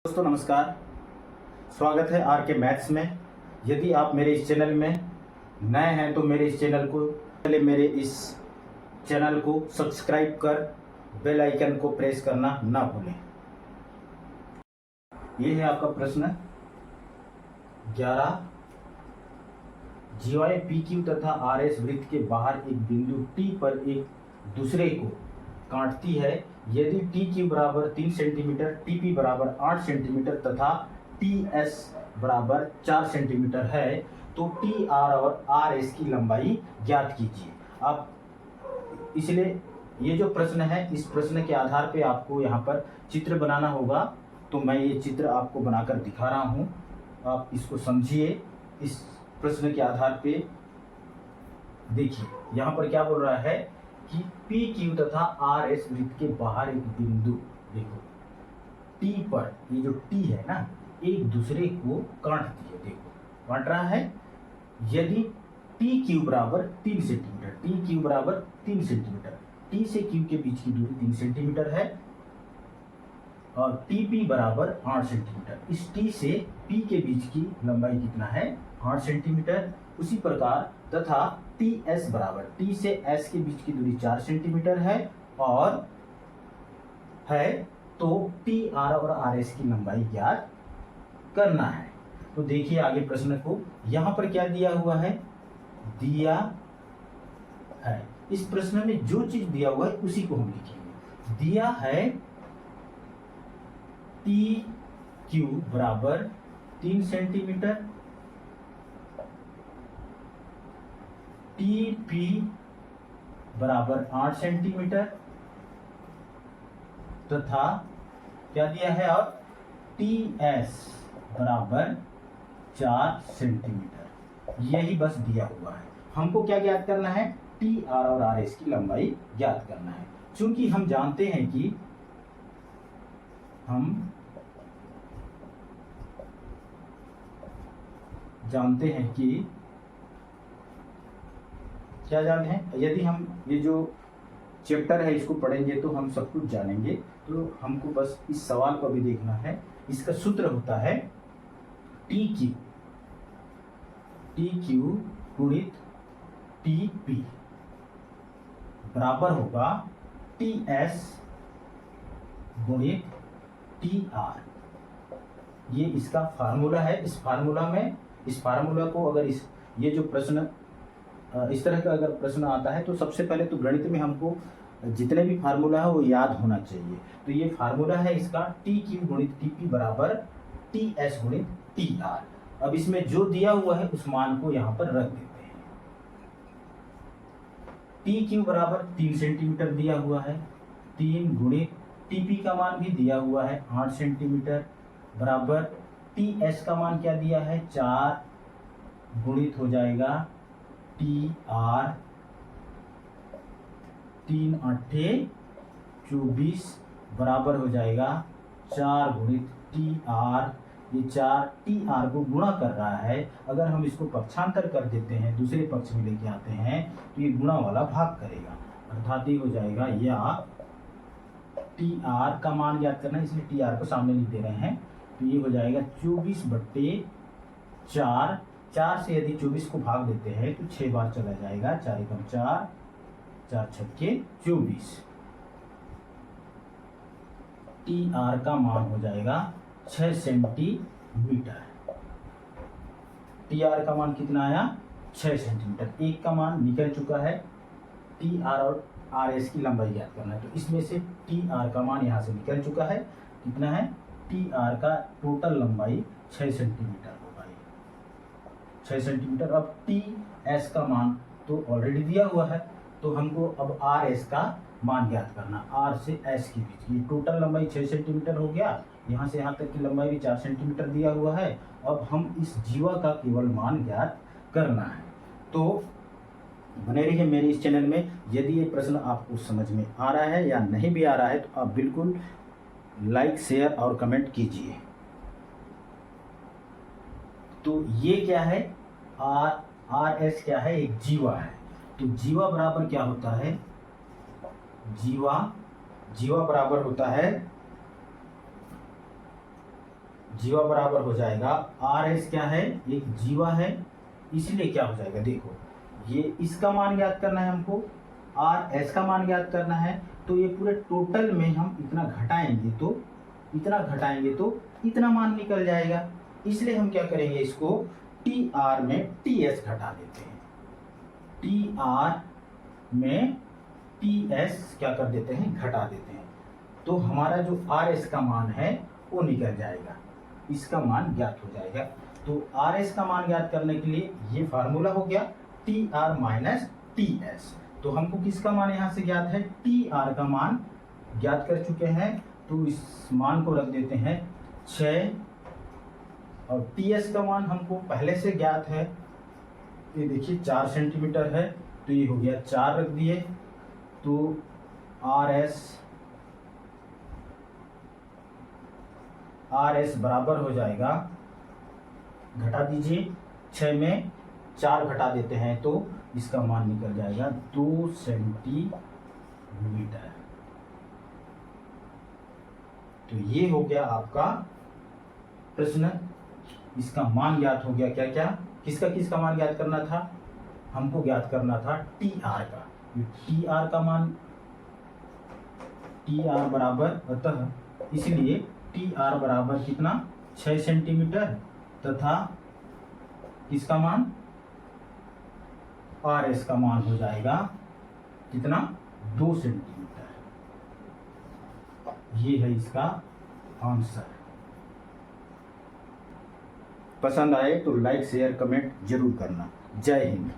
दोस्तों नमस्कार। स्वागत है आर के मैथ्स में। यदि आप मेरे इस चैनल में नए हैं तो मेरे इस चैनल को सब्सक्राइब कर बेल आइकन को प्रेस करना ना भूलें। ये है आपका प्रश्न 11। जीवाएं पी क्यू तथा आर एस वृत्त के बाहर एक बिंदु टी पर एक दूसरे को काटती है। यदि टी क्यू बराबर 3 सेंटीमीटर, टी पी बराबर 8 सेंटीमीटर तथा टी एस बराबर 4 सेंटीमीटर है तो टी आर और आर एस की लंबाई ज्ञात कीजिए। आप इसलिए ये जो प्रश्न है, इस प्रश्न के आधार पे आपको यहाँ पर चित्र बनाना होगा। तो मैं ये चित्र आपको बनाकर दिखा रहा हूँ, आप इसको समझिए। इस प्रश्न के आधार पे देखिए यहाँ पर क्या बोल रहा है कि पी क्यू तथा आर एस वृत्त के बाहर एक बिंदु, देखो टी पर, ये जो टी है ना, एक दूसरे को काटती है। देखो काट रहा है। यदि टी क्यू बराबर 3 सेंटीमीटर, टी क्यू बराबर 3 सेंटीमीटर, टी से क्यू के बीच की दूरी 3 सेंटीमीटर है और टी पी बराबर 8 सेंटीमीटर। इस टी से पी के बीच की लंबाई कितना है? 8 सेंटीमीटर। उसी प्रकार तथा टी एस बराबर, टी से एस के बीच की दूरी 4 सेंटीमीटर है और है तो टी आर और आर एस की लंबाई ज्ञात करना है। तो देखिए आगे प्रश्न को, यहां पर क्या दिया हुआ है? दिया है, इस प्रश्न में जो चीज दिया हुआ है उसी को हम लिखेंगे। दिया है टी क्यू बराबर 3 सेंटीमीटर, टी पी बराबर 8 सेंटीमीटर तथा क्या दिया है? और टी एस बराबर 4 सेंटीमीटर। यही बस दिया हुआ है। हमको क्या ज्ञात करना है? टी आर और आर एस की लंबाई ज्ञात करना है। चूंकि हम जानते हैं कि क्या जानते हैं? यदि हम ये जो चैप्टर है इसको पढ़ेंगे तो हम सब कुछ जानेंगे। तो हमको बस इस सवाल को भी देखना है। इसका सूत्र होता है टी क्यू गुणित टी पी बराबर होगा टी एस गुणित टी आर। ये इसका फार्मूला है। इस फार्मूला को अगर ये जो प्रश्न इस तरह का अगर प्रश्न आता है तो सबसे पहले तो गणित में हमको जितने भी फार्मूला है वो याद होना चाहिए। तो ये फार्मूला है इसका, टी क्यू गुणित टी पी बराबर टी एस गुणित टी आर। अब इसमें जो दिया हुआ है उस मान को यहाँ पर रख देते हैं। टी क्यू बराबर 3 सेंटीमीटर दिया हुआ है, 3 गुणित टी पी का मान भी दिया हुआ है 8 सेंटीमीटर बराबर टी एस का मान क्या दिया है? 4 गुणित हो जाएगा टी आर, 3 8 24 बराबर हो जाएगा 4 गुणित टी आर। ये 4 टी आर को गुणा कर रहा है। अगर हम इसको पक्षांतर कर देते हैं, दूसरे पक्ष में लेके आते हैं तो ये गुणा वाला भाग करेगा, अर्थात ये हो जाएगा, या टी आर का मान ज्ञात करना है इसलिए टी आर को सामने लिख दे रहे हैं। तो ये हो जाएगा 24/4। 4 से यदि 24 को भाग देते हैं तो 6 बार चला जाएगा। 4 एकम 4, 4 छक्के 24। टी आर का मान हो जाएगा 6 सेंटीमीटर। टी आर का मान कितना आया? 6 सेंटीमीटर। एक का मान निकल चुका है। टी आर और आर एस की लंबाई ज्ञात करना है। तो इसमें से टी आर का मान यहाँ से निकल चुका है। कितना है? टी आर का टोटल लंबाई 6 सेंटीमीटर होगा, 6 सेंटीमीटर। अब टी एस का मान तो ऑलरेडी दिया हुआ है, तो हमको अब आर एस का मान ज्ञात करना। आर से एस के बीच की टोटल लंबाई 6 सेंटीमीटर हो गया। यहाँ से यहाँ तक की लंबाई भी 4 सेंटीमीटर दिया हुआ है। अब हम इस जीवा का केवल मान ज्ञात करना है। तो बने रहिए मेरे इस चैनल में। यदि ये प्रश्न आपको समझ में आ रहा है या नहीं भी आ रहा है तो आप बिल्कुल लाइक, शेयर और कमेंट कीजिए। तो ये क्या है? आर एस क्या है? एक जीवा है। तो जीवा बराबर क्या होता है? जीवा बराबर होता है जीवा बराबर हो जाएगा आर एस क्या है, एक जीवा है, इसलिए क्या हो जाएगा, देखो ये इसका मान ज्ञात करना है हमको, आर एस का मान ज्ञात करना है, तो ये पूरे टोटल में हम इतना घटाएंगे तो इतना मान निकल जाएगा। इसलिए हम क्या करेंगे, इसको टी आर में टी एस घटा देते हैं, टी आर में टी एस क्या कर देते हैं, घटा देते हैं, तो हमारा जो आर एस का मान है वो निकल जाएगा, इसका मान ज्ञात हो जाएगा। तो आर एस का मान ज्ञात करने के लिए ये फार्मूला हो गया T R minus T S. तो हमको किसका मान यहाँ से ज्ञात है, टी आर का मान ज्ञात कर चुके हैं, तो इस मान को रख देते हैं 6, और टी एस का मान हमको पहले से ज्ञात है, ये देखिए 4 सेंटीमीटर है, तो ये हो गया 4 रख दिए, तो आर एस बराबर हो जाएगा, घटा दीजिए 6 में 4 घटा देते हैं तो इसका मान निकल जाएगा 2 सेंटीमीटर। तो ये हो गया आपका प्रश्न, इसका मान ज्ञात हो गया। क्या क्या, किसका किसका मान ज्ञात करना था, हमको ज्ञात करना था टी आर का, टी आर का मान, टी आर बराबर, अतः इसलिए टी आर बराबर कितना, 6 सेंटीमीटर, तथा किसका मान, आर एस का मान हो जाएगा कितना, 2 सेंटीमीटर। ये है इसका आंसर। पसंद आए तो लाइक शेयर कमेंट जरूर करना। जय हिंद।